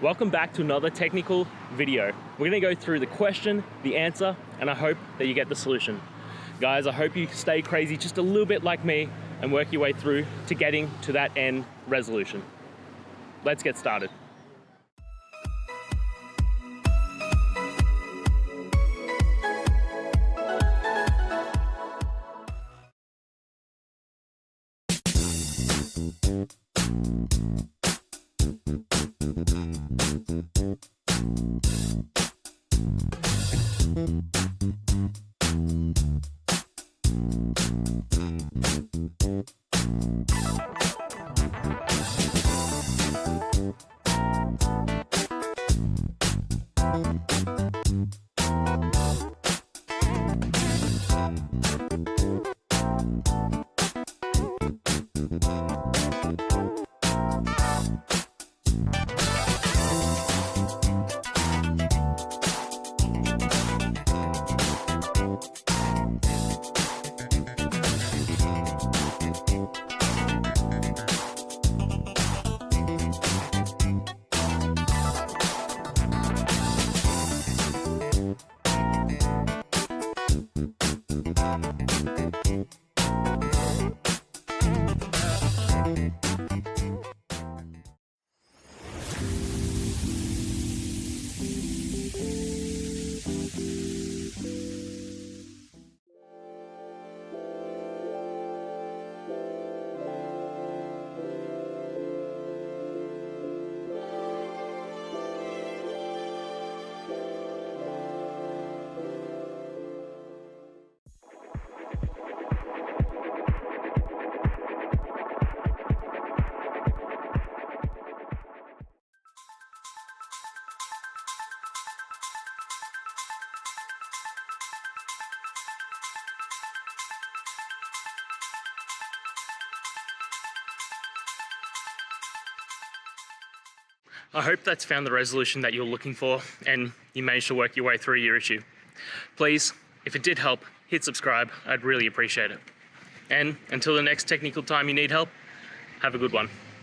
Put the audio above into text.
Welcome back to another technical video. We're gonna go through the question, the answer, and I hope that you get the solution. Guys, I hope you stay crazy just a little bit like me and work your way through to getting to that end resolution. Let's get started. I hope that's found the resolution that you're looking for and you managed to work your way through your issue. Please, if it did help, hit subscribe. I'd really appreciate it. And until the next technical time you need help, have a good one.